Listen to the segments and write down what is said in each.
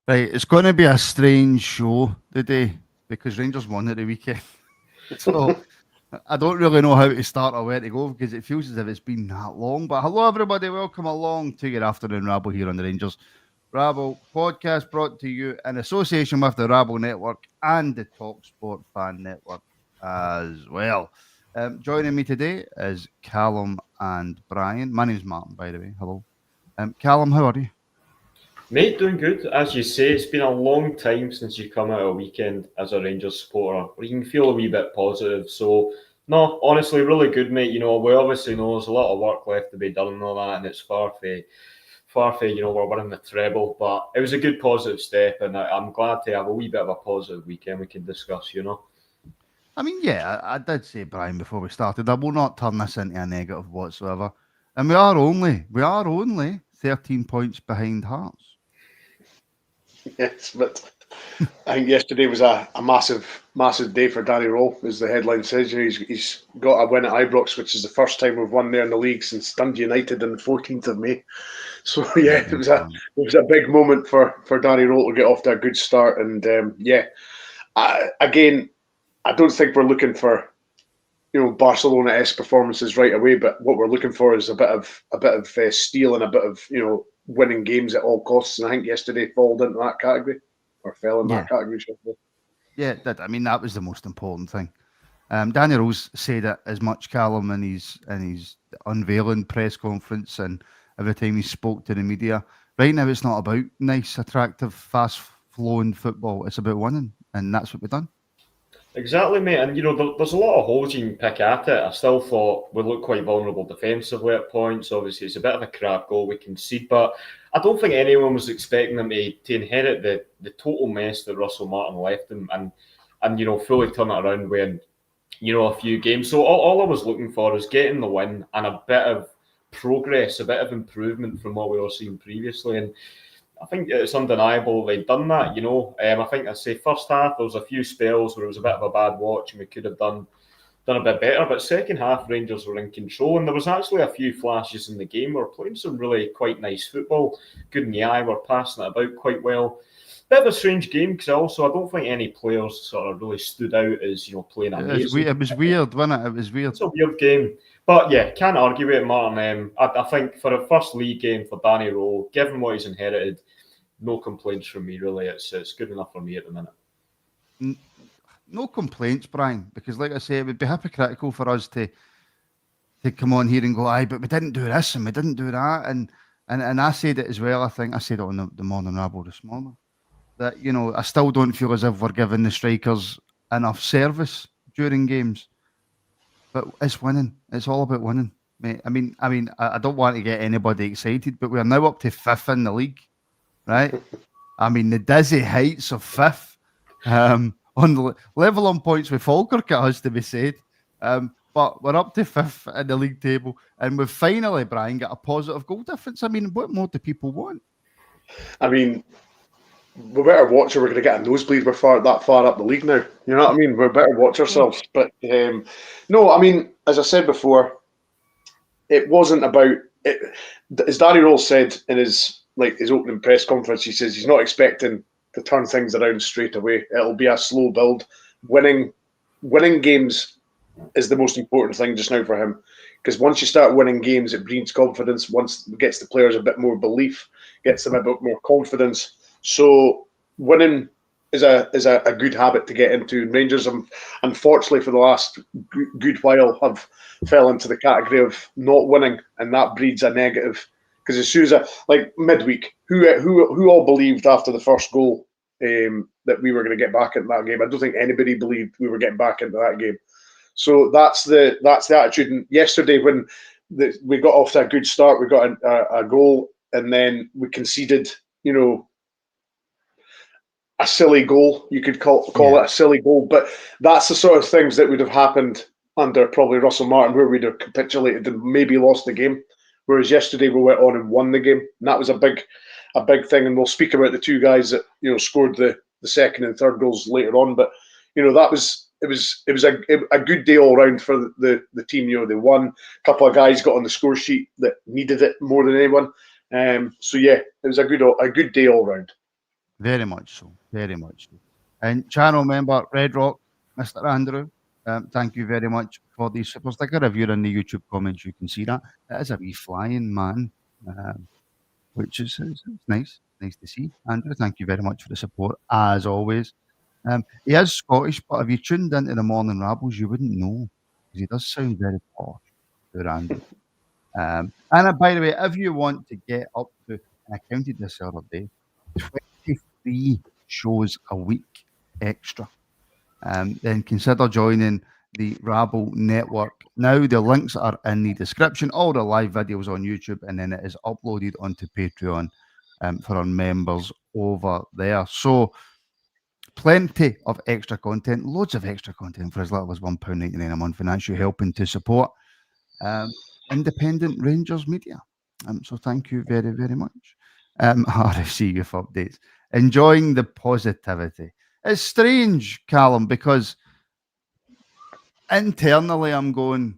Right, it's going to be a strange show today because Rangers won at the weekend. So I don't really know how to start or where to go because it feels as if it's been that long. But hello, everybody. Welcome along to your afternoon Rabble here on the Rangers Rabble Podcast, brought to you in association with the Rabble Network and the Talk Sport Fan Network as well. Joining me today is Callum and Brian. My name's Martin, by the way. Hello. Callum, how are you? Mate, doing good. As you say, it's been a long time since you come out a weekend as a Rangers supporter where you can feel a wee bit positive. So, no, honestly, really good, mate. You know, we obviously know there's a lot of work left to be done and all that, and it's far from, we're winning the treble. But it was a good positive step, and I'm glad to have a wee bit of a positive weekend we can discuss. I mean, yeah, I did say, Brian, before we started, I will not turn this into a negative whatsoever. And we are only 13 points behind Hearts. Yes, but I think yesterday was a massive day for Danny Rohl, as the headline says. You know, he's got a win at Ibrox, which is the first time we've won there in the league since Dundee United on the 14th of May. So yeah, it was a big moment for Danny Rohl to get off to a good start. And again, I don't think we're looking for Barcelona-esque performances right away, but what we're looking for is a bit of steel and a bit of winning games at all costs. And I think yesterday fell into that category. Or fell in that category. Yeah, I mean, that was the most important thing. Danny Rose said it as much, Callum, in his unveiling press conference and every time he spoke to the media. Right now, it's not about nice, attractive, fast-flowing football. It's about winning, and that's what we've done. Exactly, mate. And, there's a lot of holes you can pick at it. I still thought we looked quite vulnerable defensively at points. Obviously, it's a bit of a crap goal we concede, but I don't think anyone was expecting them to inherit the total mess that Russell Martin left them and fully turn it around when, a few games. So all I was looking for is getting the win and a bit of progress, a bit of improvement from what we were seeing previously. And I think it's undeniable they've done that, I think I'd say first half, there was a few spells where it was a bit of a bad watch and we could have done a bit better. But second half, Rangers were in control and there was actually a few flashes in the game. We were playing some really quite nice football, good in the eye, we're passing it about quite well. Bit of a strange game because I don't think any players sort of really stood out as, playing amazing. It was weird, wasn't it? It was weird. It's a weird game. But yeah, can't argue with it, Martin. I think for a first league game for Danny Rohl, given what he's inherited, no complaints from me, really. It's good enough for me at the minute. No complaints, Brian, because like I say, it would be hypocritical for us to come on here and go, aye, but we didn't do this and we didn't do that. And I said it as well, I think. I said it on the Morning Rabble this morning. That, I still don't feel as if we're giving the strikers enough service during games. But it's winning. It's all about winning, mate. I mean, I don't want to get anybody excited, but we are now up to 5th in the league, right? I mean, the dizzy heights of 5th. On the level on points with Falkirk, it has to be said. But we're up to 5th in the league table, and we've finally, Brian, got a positive goal difference. I mean, what more do people want? I mean, we better watch or we're going to get a nosebleed. We're that far up the league now. You know what I mean? We better watch ourselves. But no, I mean, as I said before, it wasn't about it. As Danny Rohl said in his opening press conference, he says he's not expecting to turn things around straight away. It'll be a slow build. Winning games is the most important thing just now for him, because once you start winning games, it breeds confidence. Once it gets the players a bit more belief, gets them a bit more confidence. So winning is a good habit to get into. And Rangers, unfortunately, for the last good while, have fell into the category of not winning, and that breeds a negative. Because as soon as midweek, who all believed after the first goal that we were going to get back into that game? I don't think anybody believed we were getting back into that game. So that's the attitude. And yesterday, when we got off to a good start, we got a goal, and then we conceded. A silly goal, you could call it a silly goal, but that's the sort of things that would have happened under probably Russell Martin, where we'd have capitulated and maybe lost the game. Whereas yesterday we went on and won the game, and that was a big thing. And we'll speak about the two guys that scored the second and third goals later on. But that was a good day all round for the team. They won. A couple of guys got on the score sheet that needed it more than anyone. So yeah, it was a good day all round. Very much so. Very much so. And channel member Red Rock, Mr. Andrew, thank you very much for the super sticker. If you're in the YouTube comments, you can see that. It is a wee flying man, which is nice. Nice to see. Andrew, thank you very much for the support, as always. He is Scottish, but if you tuned into the Morning Rabbles, you wouldn't know, because he does sound very posh, poor Andrew. And by the way, if you want to get up to, and I counted this the other day, 23 shows a week extra, then consider joining the Rabble Network. Now, the links are in the description, all the live videos on YouTube, and then it is uploaded onto Patreon for our members over there. So, plenty of extra content, loads of extra content for as little as £1.99 a month, and that's you helping to support independent Rangers media. So thank you very, very much. RFC Youth Updates. Enjoying the positivity. It's strange, Callum, because internally I'm going,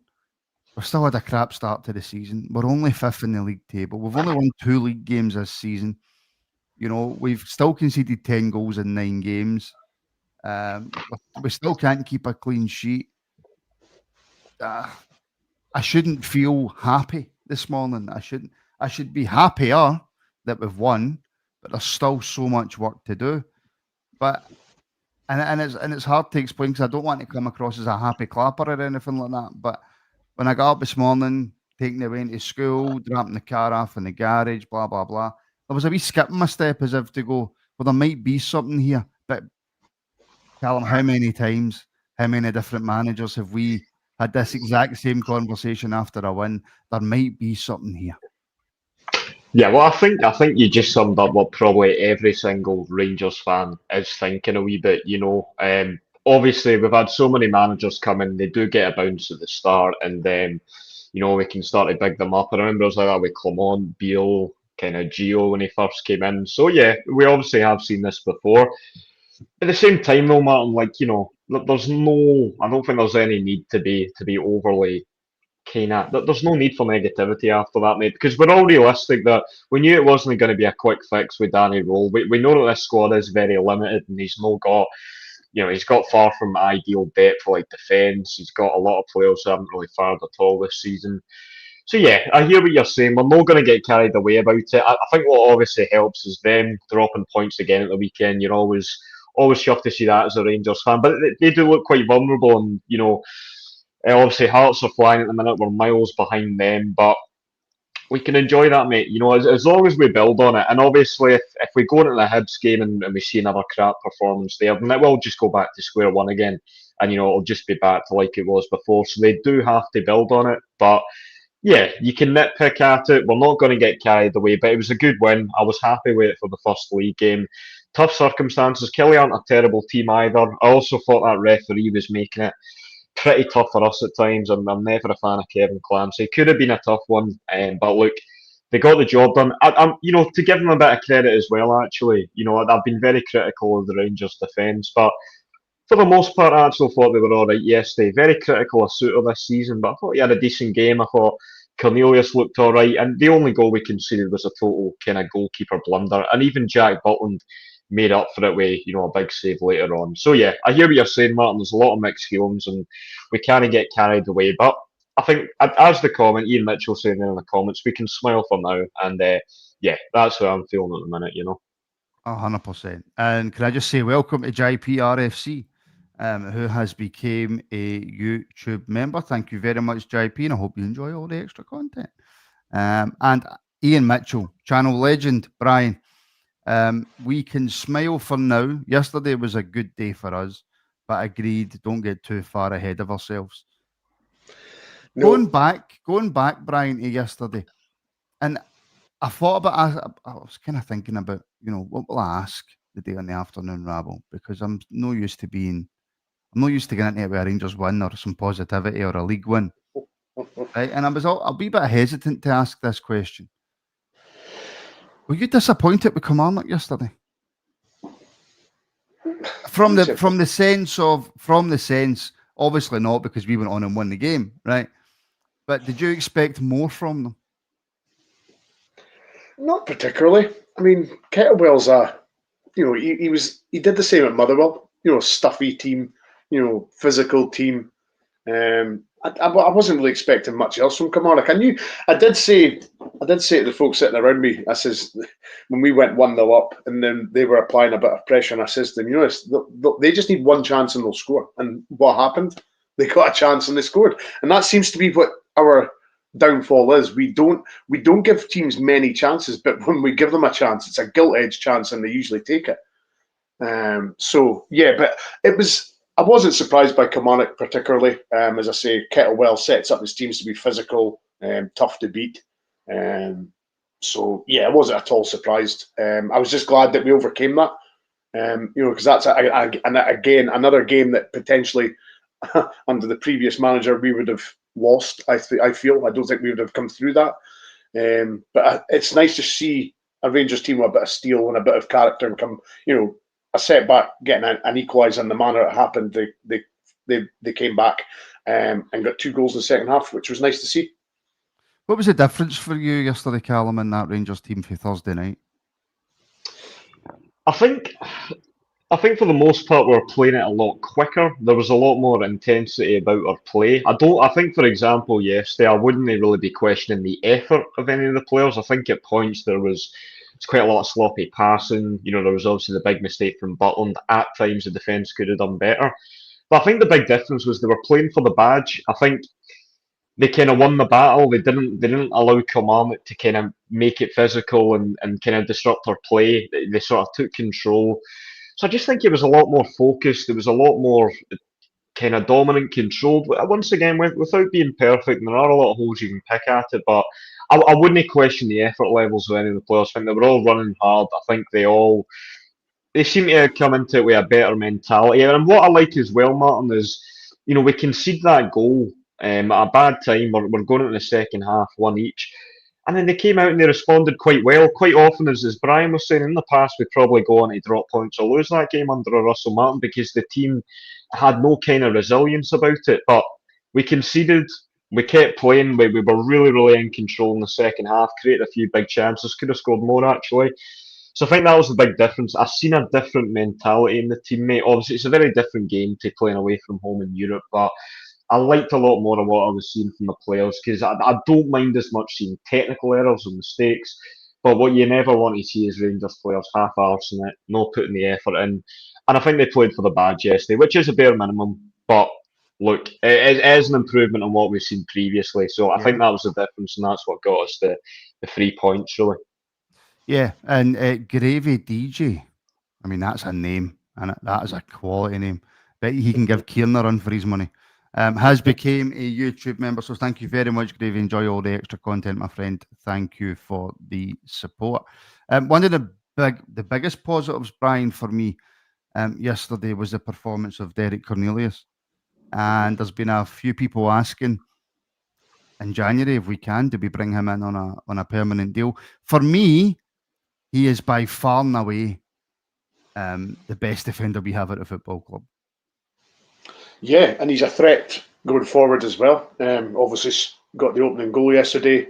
we've still had a crap start to the season. We're only fifth in the league table. We've only won 2 league games this season. You know, we've still conceded 10 goals in 9 games. We still can't keep a clean sheet. I shouldn't feel happy this morning. I should be happier that we've won, but there's still so much work to do. But and it's hard to explain because I don't want to come across as a happy clapper or anything like that. But when I got up this morning, taking the way into school, dropping the car off in the garage, blah blah blah, there was a wee skip in my step as if to go, well, there might be something here. But Callum, how many times, how many different managers have we had this exact same conversation after a win? There might be something here. Yeah, well, I think you just summed up what probably every single Rangers fan is thinking a wee bit. Obviously we've had so many managers come in; they do get a bounce at the start, and then we can start to big them up. I remember it was like that with Clement, Beale, kind of Gio when he first came in. So yeah, we obviously have seen this before. At the same time, though, Martin, there's no, I don't think there's any need to be overly there's no need for negativity after that, mate, because we're all realistic that we knew it wasn't going to be a quick fix with Danny Rohl. We know that this squad is very limited, and he's got far from ideal depth for like defence. He's got a lot of players who haven't really fired at all this season. So yeah, I hear what you're saying. We're not going to get carried away about it. I think what obviously helps is them dropping points again at the weekend. You're always chuffed to see that as a Rangers fan, but they do look quite vulnerable, and obviously Hearts are flying at the minute. We're miles behind them, but we can enjoy that, mate. As long as we build on it. And obviously, if we go into the Hibs game and we see another crap performance there, then it will just go back to square one again, and it'll just be back to like it was before. So they do have to build on it, but yeah, you can nitpick at it. We're not going to get carried away, but it was a good win. I was happy with it for the first league game. Tough circumstances. Killie aren't a terrible team either. I also thought that referee was making it pretty tough for us at times. I'm never a fan of Kevin Clancy. It could have been a tough one, but look, they got the job done. I'm to give them a bit of credit as well. Actually, I've been very critical of the Rangers' defence, but for the most part, I actually thought they were all right yesterday. Very critical of Suter this season, but I thought he had a decent game. I thought Cornelius looked all right, and the only goal we conceded was a total kind of goalkeeper blunder, and even Jack Butland made up for it with a big save later on. So yeah, I hear what you're saying, Martin. There's a lot of mixed feelings, and we can't get carried away. But I think, as the comment, Ian Mitchell saying there in the comments, we can smile for now, and yeah, that's how I'm feeling at the minute. 100%. And can I just say welcome to JPRFC, who has become a YouTube member. Thank you very much, JP, and I hope you enjoy all the extra content. And Ian Mitchell, channel legend, Brian. We can smile for now. Yesterday was a good day for us, but agreed, don't get too far ahead of ourselves. No. Going back, Brian, to yesterday, and I thought about, I was kind of thinking about, what will I ask the day on the afternoon rabble, because I'm not used to getting into it with a Rangers win or some positivity or a league win, right? And I'll be a bit hesitant to ask this question. Were you disappointed with Kilmarnock yesterday? From the sense, obviously not, because we went on and won the game, right? But did you expect more from them? Not particularly. I mean, Kettlewell's a he did the same at Motherwell. Stuffy team, physical team. I wasn't really expecting much else from Kilmarnock. I did say to the folks sitting around me, I says, when we went 1-0 up and then they were applying a bit of pressure, and I says to them, they just need one chance and they'll score. And what happened? They got a chance and they scored. And that seems to be what our downfall is. We don't give teams many chances, but when we give them a chance, it's a gilt-edged chance and they usually take it. But it was. I wasn't surprised by Kilmarnock particularly. As I say, Kettlewell sets up his teams to be physical, tough to beat. I wasn't at all surprised. I was just glad that we overcame that. Because that's again another game that potentially under the previous manager we would have lost. I feel I don't think we would have come through that. But it's nice to see a Rangers team with a bit of steel and a bit of character and come. A setback, getting an equaliser in the manner it happened. They came back and got 2 goals in the second half, which was nice to see. What was the difference for you yesterday, Callum, in that Rangers team for Thursday night? I think for the most part we were playing it a lot quicker. There was a lot more intensity about our play. I think, for example, yesterday I wouldn't really be questioning the effort of any of the players. I think at points it's quite a lot of sloppy passing. There was obviously the big mistake from Butland. At times, the defence could have done better. But I think the big difference was they were playing for the badge. I think they kind of won the battle. They didn't allow Kilmarnock to kind of make it physical and kind of disrupt our play. They sort of took control. So I just think it was a lot more focused. It was a lot more kind of dominant, controlled. Once again, without being perfect, and there are a lot of holes you can pick at it, but I wouldn't question the effort levels of any of the players. I think they were all running hard. I think they seem to come into it with a better mentality. And what I like as well, Martin, is we concede that goal at a bad time. We're going into the second half, 1 each. And then they came out and they responded quite well. Quite often, as Brian was saying, in the past, we'd probably go on to drop points or lose that game under a Russell Martin because the team had no kind of resilience about it. But we conceded. We kept playing. We were really, really in control in the second half, created a few big chances, could have scored more actually. So I think that was the big difference. I've seen a different mentality in the teammate. Obviously, it's a very different game to playing away from home in Europe, but I liked a lot more of what I was seeing from the players because I don't mind as much seeing technical errors and mistakes. But what you never want to see is Rangers players half-arsing it, not putting the effort in. And I think they played for the badge yesterday, which is a bare minimum. But look, it is an improvement on what we've seen previously. So I think that was the difference, and that's what got us the 3 points, really. Yeah, and Gravy DJ, I mean, that's a name, and that is a quality name. Bet he can give Kieran a run for his money. Has became a YouTube member, so thank you very much, Gravy. Enjoy all the extra content, my friend. Thank you for the support. One of the biggest positives, Brian, for me yesterday was the performance of Derek Cornelius. And there's been a few people asking in January if we do we bring him in on a permanent deal. For me, he is by far and away the best defender we have at the football club. Yeah, and he's a threat going forward as well. Obviously got the opening goal yesterday.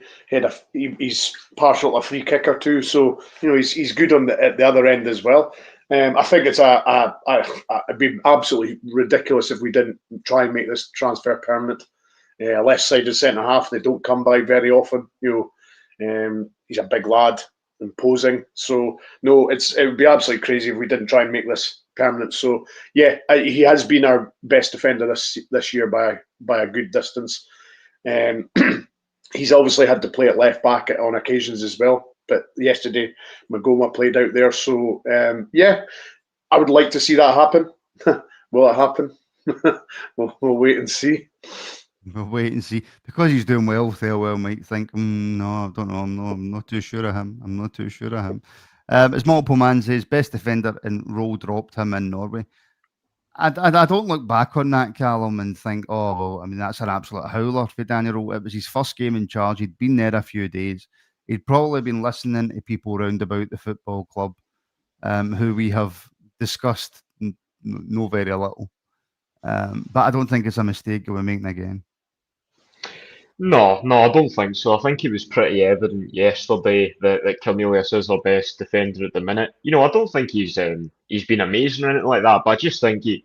He's partial a free kick or two, so he's good at the other end as well. I think it's it'd be absolutely ridiculous if we didn't try and make this transfer permanent. Left-sided centre half, they don't come by very often. He's a big lad, imposing. So no, it would be absolutely crazy if we didn't try and make this permanent. So yeah, he has been our best defender this year by a good distance. He's obviously had to play at left back on occasions as well. But yesterday, Magoma played out there. So, I would like to see that happen. Will it happen? We'll wait and see. We'll wait and see. Because he's doing well, Thelwell might think, no, I don't know. I'm not too sure of him. As multiple man says, best defender, and Rohl dropped him in Norway. I don't look back on that, Callum, and think, that's an absolute howler for Daniel Rohl. It was his first game in charge. He'd been there a few days. He'd probably been listening to people round about the football club who we have discussed no very little. But I don't think it's a mistake that we're making again. No, I don't think so. I think it was pretty evident yesterday that Cornelius is their best defender at the minute. I don't think he's been amazing or anything like that, but I just think he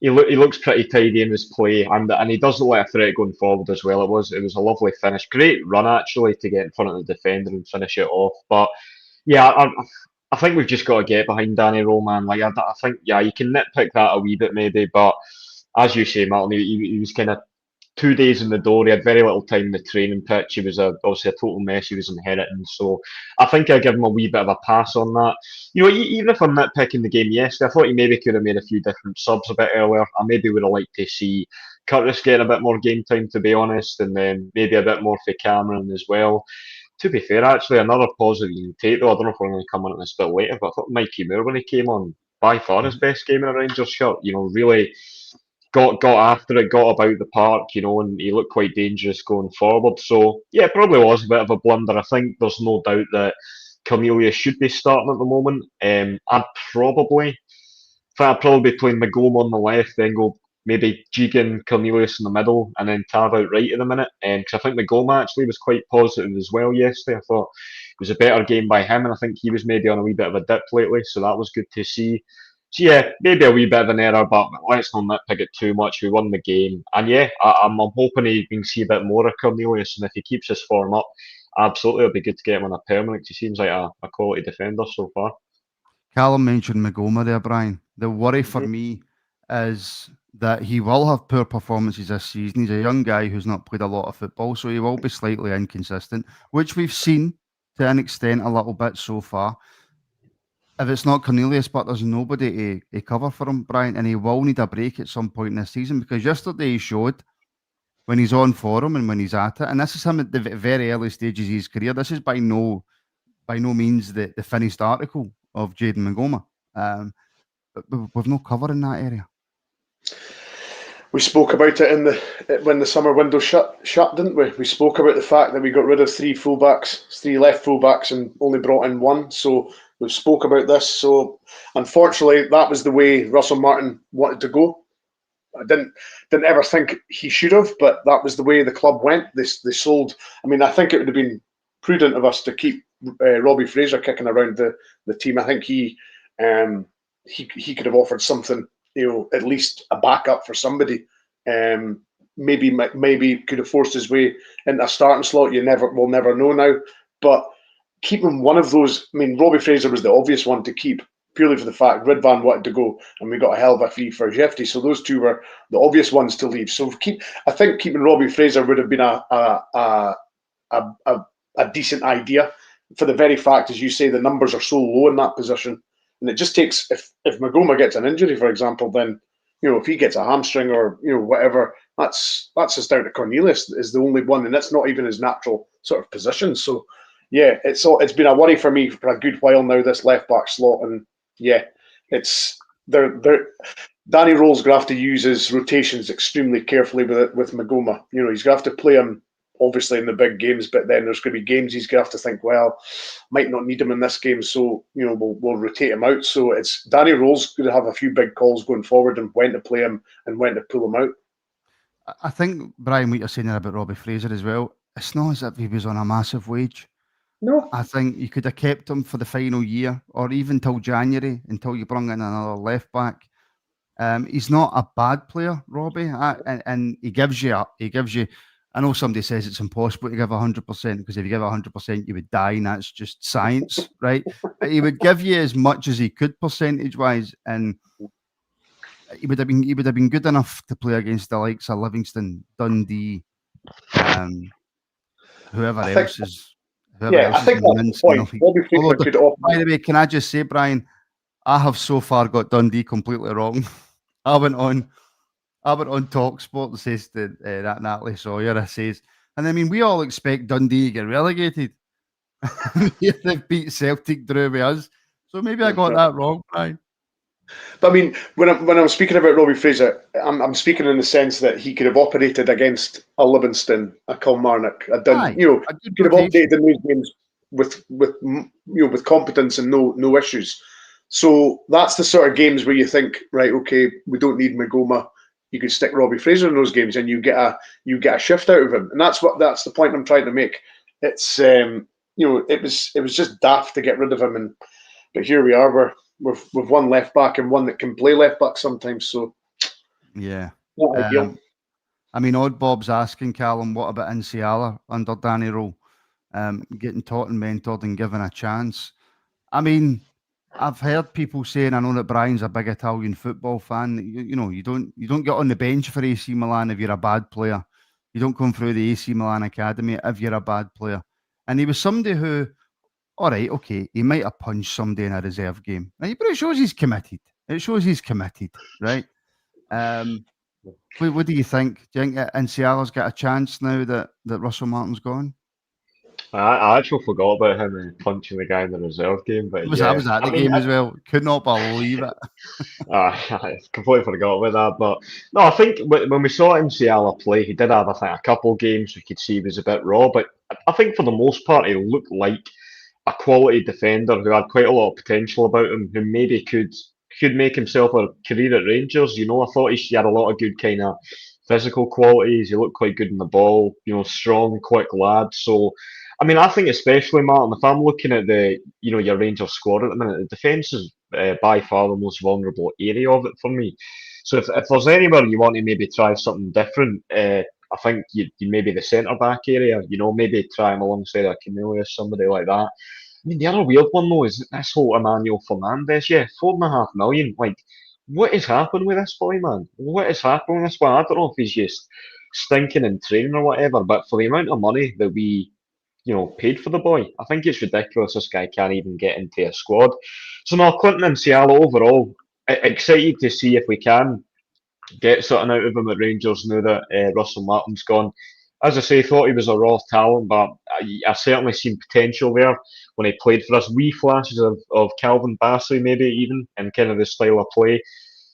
looks pretty tidy in his play, and he does look like a threat going forward as well. It was a lovely finish, great run actually to get in front of the defender and finish it off. But yeah, I think we've just got to get behind Danny Rohl, man. Like I think you can nitpick that a wee bit maybe, but as you say, Martin, he was kind of 2 days in the door. He had very little time in the training pitch. He was obviously a total mess. He was inheriting. So I think I give him a wee bit of a pass on that. Even if I'm nitpicking the game yesterday, I thought he maybe could have made a few different subs a bit earlier. I maybe would have liked to see Curtis getting a bit more game time, to be honest, and then maybe a bit more for Cameron as well. To be fair, actually, another positive you can take, though, I don't know if we're going to come on this a bit later, but I thought Mikey Moore, when he came on, by far his best game in a Rangers shirt. Really got after it, got about the park, and he looked quite dangerous going forward. So yeah, it probably was a bit of a blunder. I think there's no doubt that Cornelius should be starting at the moment. I'd probably be playing Magoma on the left, then go maybe Jigan, Cornelius in the middle, and then Tav out right at the minute. Because I think Magoma actually was quite positive as well yesterday. I thought it was a better game by him, and I think he was maybe on a wee bit of a dip lately, so that was good to see. So yeah, maybe a wee bit of an error, but let's not nitpick it too much. We won the game, and yeah, I'm hoping we can see a bit more of Cornelius, and if he keeps his form up, absolutely, it'll be good to get him on a permanent. He seems like a quality defender so far. Callum mentioned Magoma there, Brian. The worry for me is that he will have poor performances this season. He's a young guy who's not played a lot of football, so he will be slightly inconsistent, which we've seen to an extent a little bit so far. If it's not Cornelius, but there's nobody to cover for him, Brian, and he will need a break at some point in this season, because yesterday he showed when he's on form and when he's at it, and this is him at the very early stages of his career. This is by no means the finished article of Jaden Magoma. But we've no cover in that area. We spoke about it when the summer window shut, didn't we? We spoke about the fact that we got rid of three left fullbacks, and only brought in one. So we spoke about this. So unfortunately, that was the way Russell Martin wanted to go. I didn't ever think he should have, but that was the way the club went. They sold. I mean, I think it would have been prudent of us to keep Robbie Fraser kicking around the team. I think he could have offered something, at least a backup for somebody. Maybe could have forced his way into a starting slot. We'll never know now. But keeping one of those, I mean, Robbie Fraser was the obvious one to keep, purely for the fact Ridvan wanted to go, and we got a hell of a fee for Jefty. So those two were the obvious ones to leave. So I think keeping Robbie Fraser would have been a decent idea, for the very fact, as you say, the numbers are so low in that position. And it just takes, if Magoma gets an injury, for example, then, if he gets a hamstring or, whatever, that's just down to Cornelius is the only one, and that's not even his natural sort of position. So, yeah, it's been a worry for me for a good while now, this left-back slot. And, yeah, Danny Rohl's going to have to use his rotations extremely carefully with Magoma. He's going to have to play him, obviously, in the big games, but then there's going to be games he's going to have to think, well, might not need him in this game, so we'll rotate him out. So it's Danny Rohl's going to have a few big calls going forward, and when to play him and when to pull him out. I think, Brian, what you're saying there about Robbie Fraser as well, it's not as if he was on a massive wage. No, I think you could have kept him for the final year, or even till January, until you bring in another left back. He's not a bad player, Robbie, and he gives you. I know somebody says it's impossible to give 100%, because if you give 100%, you would die, and that's just science, right? But he would give you as much as he could percentage-wise, and he would have been good enough to play against the likes of Livingston, Dundee, whoever else is. I think that's the point. By the way, can I just say, Brian, I have so far got Dundee completely wrong. I went on TalkSport and says that Natalie Sawyer says, and I mean, we all expect Dundee to get relegated. They've beat Celtic, drew with us, so maybe I got that wrong, Brian. But I mean, when I'm speaking about Robbie Fraser, I'm speaking in the sense that he could have operated against a Livingston, a Kilmarnock, a Dundee. He could have operated in those games with competence and no issues. So that's the sort of games where you think, right, okay, we don't need Magoma. you could stick Robbie Fraser in those games, and you get a shift out of him, and that's the point I'm trying to make. It's it was just daft to get rid of him, but here we are. We've one left back and one that can play left back sometimes. So yeah. not ideal. I mean, Odd Bob's asking Callum, what about Inciala under Danny Rohl? Getting taught and mentored and given a chance. I mean, I've heard people saying, I know that Brian's a big Italian football fan. You don't get on the bench for AC Milan if you're a bad player. You don't come through the AC Milan academy if you're a bad player. And he was somebody who, all right, okay, he might have punched somebody in a reserve game, right? But it shows he's committed. Right? What do you think? Do you think Inciala's got a chance now that Russell Martin's gone? I actually forgot about him punching the guy in the reserve game, but I was at the game as well. Could not believe it. I completely forgot about that. But no, I think when we saw Inciala play, he did have, I think, a couple games we could see he was a bit raw, but I think for the most part he looked like a quality defender who had quite a lot of potential about him, who maybe could make himself a career at Rangers. I thought he had a lot of good kind of physical qualities. He looked quite good in the ball, strong, quick lad. So, I mean, I think especially, Martin, if I'm looking at your Rangers squad at the minute, the defence is by far the most vulnerable area of it for me. So if there's anywhere you want to maybe try something different, I think you maybe the centre back area, maybe try him alongside a Cornelius, somebody like that. I mean, the other weird one though is this whole Emmanuel Fernandez. Yeah, 4.5 million. Like, what is happening with this boy, man? What is happening with this boy? I don't know if he's just stinking in training or whatever, but for the amount of money that we, paid for the boy, I think it's ridiculous this guy can't even get into a squad. So now, Clinton and Cialo overall, excited to see if we can get something out of him at Rangers now that Russell Martin's gone. As I say, thought he was a raw talent, but I certainly seen potential there when he played for us. Wee flashes of Calvin Bassey, maybe even, and kind of the style of play.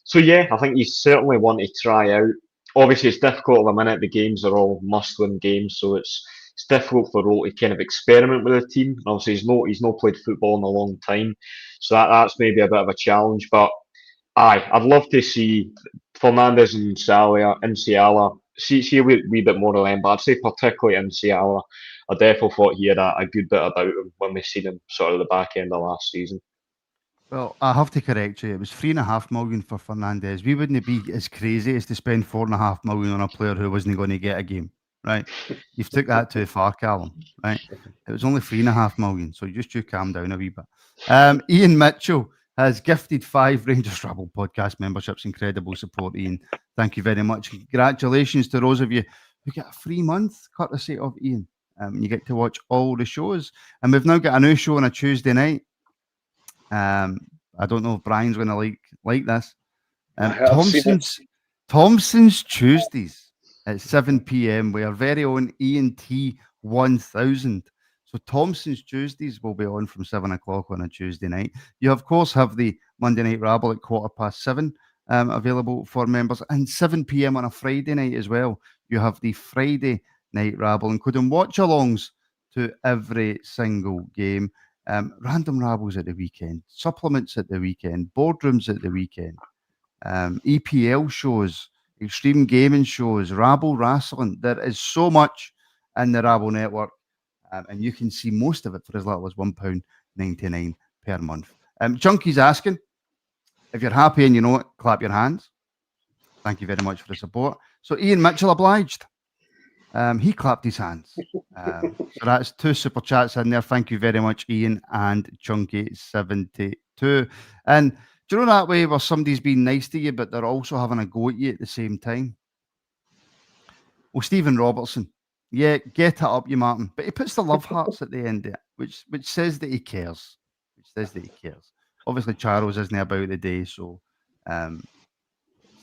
So yeah, I think you certainly want to try out. Obviously, it's difficult at the minute. The games are all must-win games, so it's difficult for Rohl to kind of experiment with the team. And obviously, he's not played football in a long time, so that's maybe a bit of a challenge. But I'd love to see Fernandez and Inciala see a wee bit more of them, but I'd say particularly Inciala. I definitely thought he had a good bit about him when we seen him sort of the back end of last season. Well, I have to correct you. It was 3.5 million for Fernandez. We wouldn't be as crazy as to spend 4.5 million on a player who wasn't going to get a game, right? You've took that too far, Callum, right? It was only 3.5 million, so just you calm down a wee bit. Ian Mitchell has gifted 5 Rangers Rabble Podcast memberships. Incredible support, Ian. Thank you very much. Congratulations to those of you who get a free month, courtesy of Ian. You get to watch all the shows. And we've now got a new show on a Tuesday night. I don't know if Brian's going to like this. Thompson's Tuesdays at 7 p.m. with our very own ENT 1000. So Thompson's Tuesdays will be on from 7 o'clock on a Tuesday night. You, of course, have the Monday Night Rabble at 7:15 available for members, and 7 p.m. on a Friday night as well. You have the Friday Night Rabble, including watch-alongs to every single game. Random rabbles at the weekend, supplements at the weekend, boardrooms at the weekend, EPL shows, extreme gaming shows, Rabble wrestling. There is so much in the Rabble network, and you can see most of it for as little as £1.99 per month. Chunky's asking, if you're happy and you know it, clap your hands. Thank you very much for the support. So Ian Mitchell obliged. He clapped his hands. So that's 2 super chats in there. Thank you very much, Ian and Chunky72. And do you know that way where somebody's being nice to you, but they're also having a go at you at the same time? Well, Stephen Robertson, yeah, get it up, you Martin. But he puts the love hearts at the end of it, which says that he cares. Obviously, Charles isn't about the day, so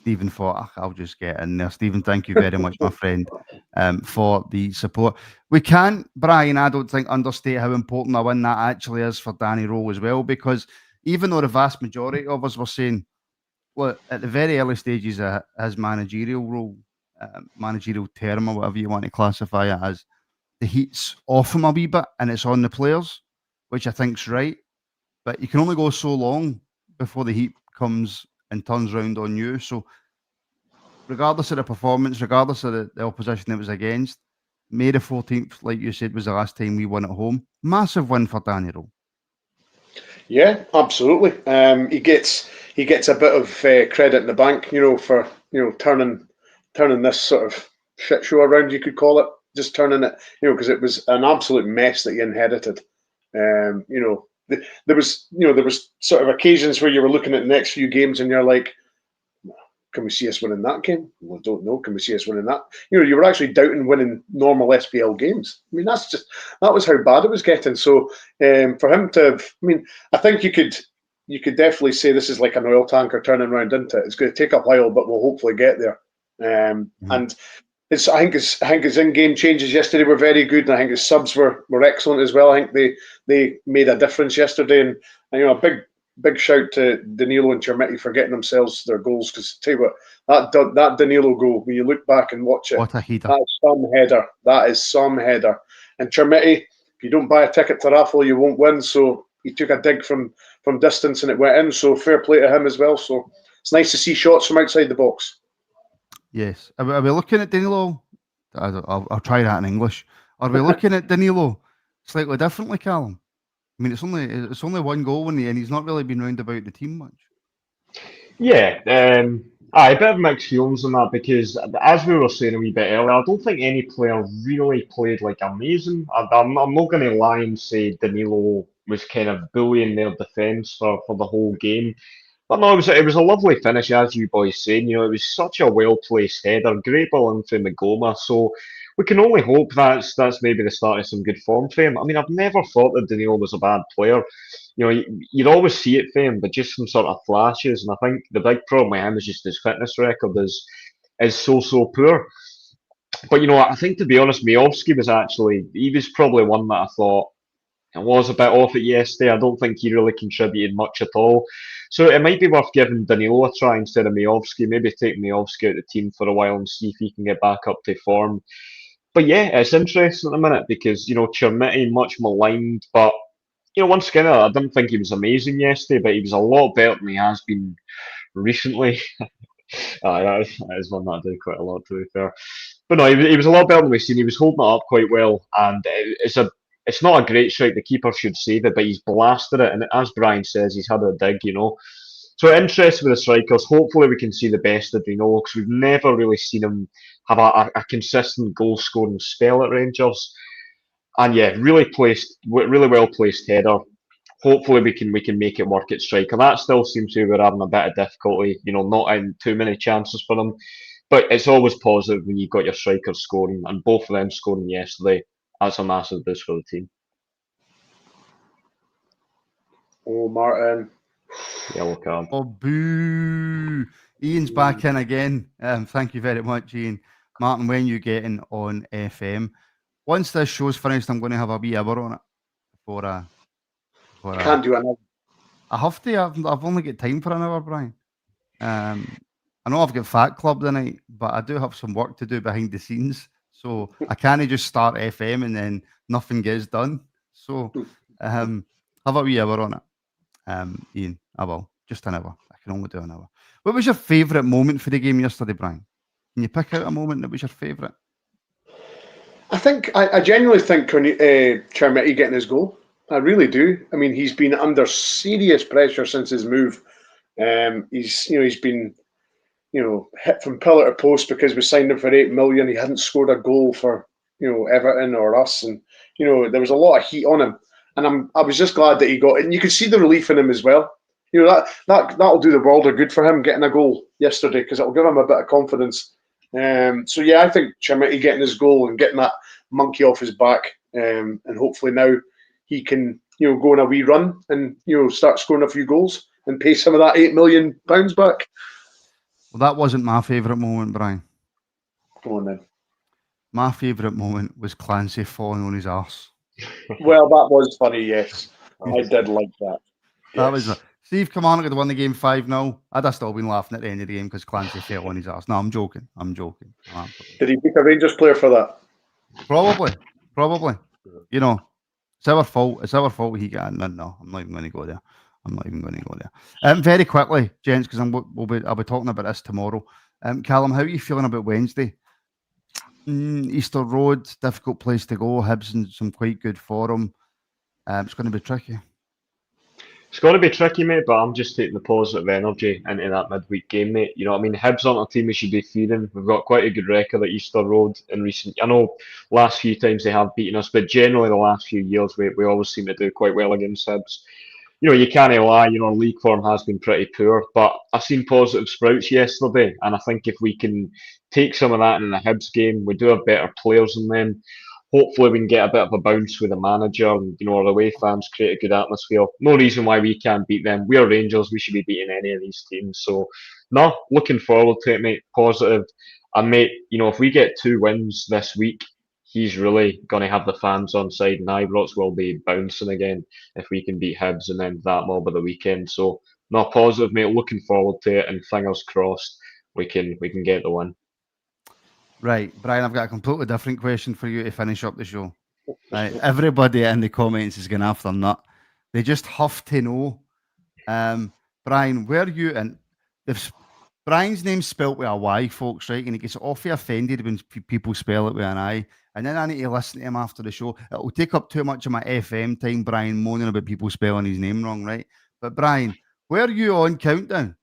Stephen thought, I'll just get in there. Stephen, thank you very much, my friend, for the support. We can't, Brian, I don't think, understate how important a win that actually is for Danny Rohl as well, because even though the vast majority of us were saying, well, at the very early stages of his managerial role, managerial term, or whatever you want to classify it as, the heat's off him a wee bit and it's on the players, which I think's right. But you can only go so long before the heat comes and turns round on you. So regardless of the performance, regardless of the opposition it was against, May the 14th, like you said, was the last time we won at home. Massive win for Danny Rohl. Yeah, absolutely. He gets a bit of credit in the bank, for turning this sort of shit show around. You could call it, just turning it, because it was an absolute mess that he inherited. There was sort of occasions where you were looking at the next few games and you're like, can we see us winning that game? Well, I don't know. Can we see us winning that? You were actually doubting winning normal SPL games. I mean, that was how bad it was getting. So for him to, I think you could definitely say this is like an oil tanker turning around, isn't it? It's going to take a while, but we'll hopefully get there. And I think his in-game changes yesterday were very good, and I think his subs were excellent as well. I think they made a difference yesterday, and a big shout to Danilo and Chermiti for getting themselves their goals. Because tell you what, that Danilo goal, when you look back and watch it, what a header! That is some header. That is some header. And Chermiti, if you don't buy a ticket to raffle, you won't win. So he took a dig from distance and it went in. So fair play to him as well. So it's nice to see shots from outside the box. Yes. Are we looking at Danilo? I'll try that in English. Are we looking at Danilo slightly differently, Callum? I mean, it's only one goal and he's not really been round about the team much. Yeah, a bit of mixed feelings on that, because as we were saying a wee bit earlier, I don't think any player really played like amazing. I'm not going to lie and say Danilo was kind of bullying their defence for the whole game. But no, it was a lovely finish, as you boys saying. It was such a well-placed header, great ball in from Magoma. So we can only hope that's maybe the start of some good form for him. I mean, I've never thought that Danilo was a bad player. You'd always see it for him, but just some sort of flashes. And I think the big problem with him is just his fitness record is so poor. But I think, to be honest, Miovski he was probably one that I thought I was a bit off it yesterday. I don't think he really contributed much at all. So it might be worth giving Danilo a try instead of Miovski. Maybe take Miovski out of the team for a while and see if he can get back up to form. But yeah, it's interesting at the minute because, Chermiti much maligned. But, once again, I didn't think he was amazing yesterday, but he was a lot better than he has been recently. That is one that I do quite a lot, to be fair. But no, he was a lot better than we've seen. He was holding it up quite well. And it's not a great strike. The keeper should save it, but he's blasted it. And as Brian says, he's had a dig, So interested with the strikers. Hopefully we can see the best of Danilo, because we've never really seen him have a consistent goal-scoring spell at Rangers. And yeah, really well-placed header. Hopefully we can make it work at striker. That still seems to be we're having a bit of difficulty, not in too many chances for them. But it's always positive when you've got your strikers scoring, and both of them scoring yesterday. That's a massive boost for the team. Oh, Martin. Yellow card. Oh, boo. Ian's back in again. Thank you very much, Ian. Martin, when you getting on FM? Once this show's finished, I'm going to have a wee hour on it. Can't do another. I have to. I've only got time for an hour, Brian. I know I've got Fat Club tonight, but I do have some work to do behind the scenes. So I can't just start FM and then nothing gets done. So have a wee hour on it. Ian, I will. Just an hour. I can only do an hour. What was your favourite moment for the game yesterday, Brian? Can you pick out a moment that was your favourite? I genuinely think Chermiti getting his goal. I really do. I mean, he's been under serious pressure since his move. He's been hit from pillar to post because we signed him for $8 million. He hadn't scored a goal for Everton or us, and there was a lot of heat on him. And I was just glad that he got it. And you could see the relief in him as well. That'll do the world of good for him getting a goal yesterday, because it'll give him a bit of confidence. So yeah, I think Chermiti getting his goal and getting that monkey off his back, and hopefully now he can go on a wee run and start scoring a few goals and pay some of that £8 million back. Well, that wasn't my favourite moment, Brian. Go on then. My favourite moment was Clancy falling on his arse. Well, that was funny, yes. I did like that. That was Steve Kilmarnock had won the game 5-0. I'd have still been laughing at the end of the game because Clancy fell on his arse. No, I'm joking. Did he beat a Rangers player for that? Probably. It's our fault. It's our fault he got. No, I'm not even going to go there. Very quickly, gents, because I'll be talking about this tomorrow. Callum, how are you feeling about Wednesday? Easter Road, difficult place to go. Hibs in some quite good form. It's going to be tricky. It's got to be tricky, mate, but I'm just taking the positive energy into that midweek game, mate. You know what I mean? Hibs aren't a team we should be fearing. We've got quite a good record at Easter Road in recent. I know last few times they have beaten us, but generally the last few years we always seem to do quite well against Hibs. You know, you can't lie, you know, league form has been pretty poor, but I've seen positive sprouts yesterday, and I think if we can take some of that in the Hibs game, we do have better players than them. Hopefully we can get a bit of a bounce with the manager and, you know, our away fans create a good atmosphere. No reason why we can't beat them. We are Rangers, we should be beating any of these teams. So, no, looking forward to it, mate. Positive. And, mate, you know, if we get 2 wins this week, he's really going to have the fans on side, and Ibrox will be bouncing again if we can beat Hibs and then that mob of the weekend. So, no, positive, mate. Looking forward to it, and fingers crossed we can get the win. Right, Brian, I've got a completely different question for you to finish up the show. Right, everybody in the comments is going after nut. They just have to know. Brian, where you and if Brian's name's spelt with a Y, folks, right? And he gets awfully offended when people spell it with an I. And then I need to listen to him after the show. It'll take up too much of my FM time, Brian, moaning about people spelling his name wrong, right? But Brian, where are you on Countdown?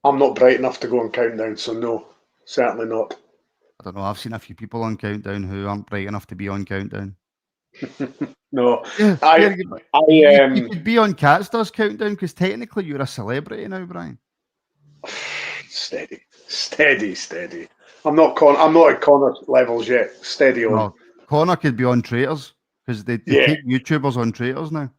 I'm not bright enough to go on Countdown, so no, certainly not. I don't know. I've seen a few people on Countdown who aren't bright enough to be on Countdown. No, you could be on Catstars Countdown because technically you're a celebrity now, Brian. Steady. I'm not at Connor levels yet. Steady on. No, Connor could be on Traitors because they take YouTubers on Traitors now.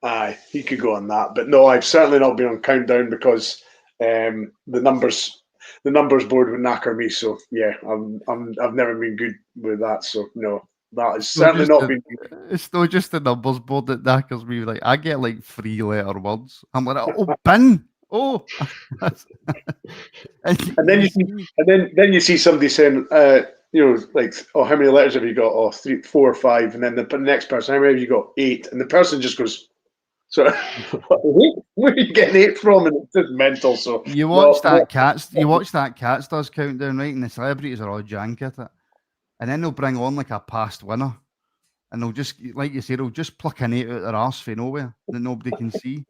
Aye, he could go on that, but no, I've certainly not been on Countdown because the numbers board would knacker me. So yeah, I've never been good with that. So no, that has certainly not been. It's not just the numbers board that knackers me. Like I get like 3-letter words. I'm like, oh, bin. Oh, and then you see somebody saying, you know, like, oh, how many letters have you got? Oh, 3, 4, or 5. And then the next person, how many have you got? 8. And the person just goes, so where are you getting 8 from? And it's just mental. So you watch that Catstars Countdown, right? And the celebrities are all jank at it, and then they'll bring on like a past winner, and they'll just, like you say, they'll just pluck an 8 out their arse for nowhere that nobody can see.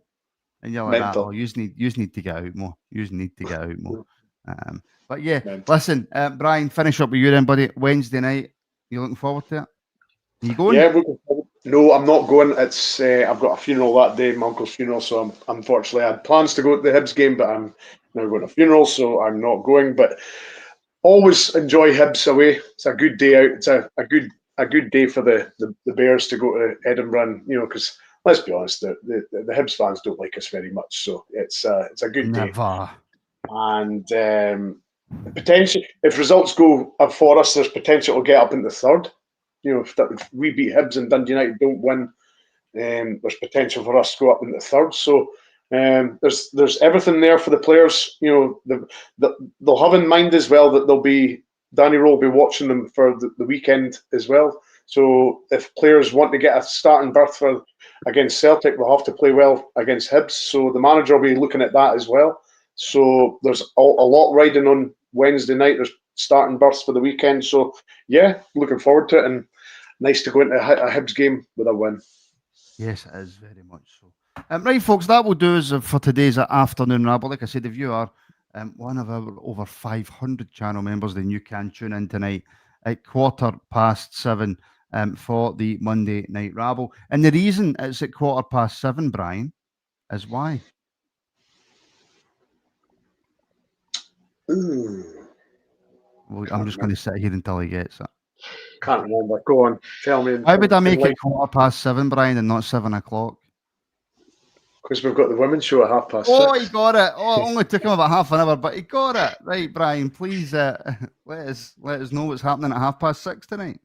And you're like, oh, you need to get out more. But yeah, listen, Brian, finish up with you then, buddy. Wednesday night, you looking forward to it? Are you going? Yeah, no, I'm not going. It's I've got a funeral that day, my uncle's funeral. So unfortunately, I had plans to go to the Hibs game, but I'm now going to a funeral, so I'm not going. But always enjoy Hibs away. It's a good day out. It's a good day for the Bears to go to Edinburgh, and, you know, because let's be honest, the Hibs fans don't like us very much, so it's a good day. And potential, if results go up for us, there's potential to get up into third. You know, if we beat Hibs and Dundee United don't win, there's potential for us to go up into third. So there's everything there for the players. You know, they'll have in mind as well that Danny Rohl will be watching them for the weekend as well. So if players want to get a starting berth against Celtic, they'll have to play well against Hibs. So the manager will be looking at that as well. So there's a lot riding on Wednesday night. There's starting berths for the weekend. So yeah, looking forward to it, and nice to go into a Hibs game with a win. Yes, it is very much so. Right, folks, that will do us for today's afternoon rabble. Like I said, if you are one of our over 500 channel members, then you can tune in tonight at 7:15 for the Monday Night Rabble. And the reason it's at 7:15, Brian, is why? Well, I'm just going to sit here until he gets it. Can't remember. Go on, tell me. Why would I make it 7:15, Brian, and not 7 o'clock? Because we've got the women's show at 6:30. Oh, he got it. Oh, it only took him about half an hour, but he got it. Right, Brian, please let us know what's happening at 6:30 tonight.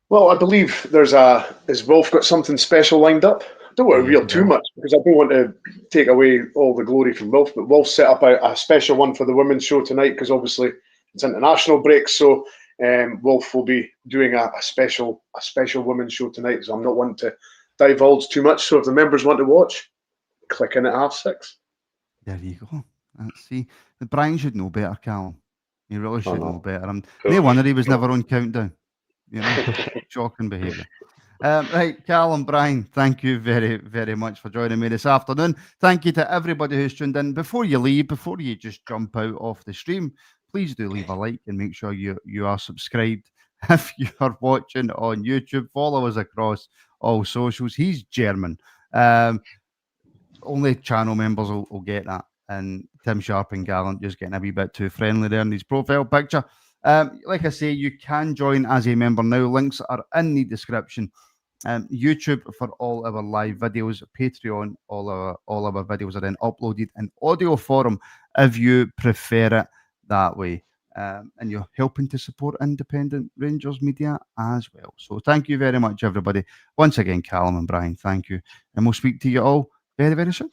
Well, I believe has Wolf got something special lined up? I don't want to reveal too much because I don't want to take away all the glory from Wolf, but Wolf set up a special one for the women's show tonight because obviously it's international break, so Wolf will be doing a special women's show tonight, so I'm not wanting to divulge too much. So if the members want to watch, click in at 6:30. There you go. Let's see. Brian should know better, Callum. He really should know know. better. Cool. No wonder he was never on countdown. You know, shocking behaviour. Right, Callum, Brian, thank you very, very much for joining me this afternoon. Thank you to everybody who's tuned in. Before you leave, before you just jump out off the stream, please do leave a like and make sure you are subscribed. If you are watching on YouTube, follow us across all socials. He's German. Only channel members will get that. And Tim Sharp and Gallant just getting a wee bit too friendly there in his profile picture. Like I say, you can join as a member now. Links are in the description. YouTube for all our live videos, Patreon, all our videos are then uploaded in audio form if you prefer it that way. And you're helping to support independent Rangers media as well. So thank you very much, everybody. Once again, Callum and Brian, thank you. And we'll speak to you all very, very soon.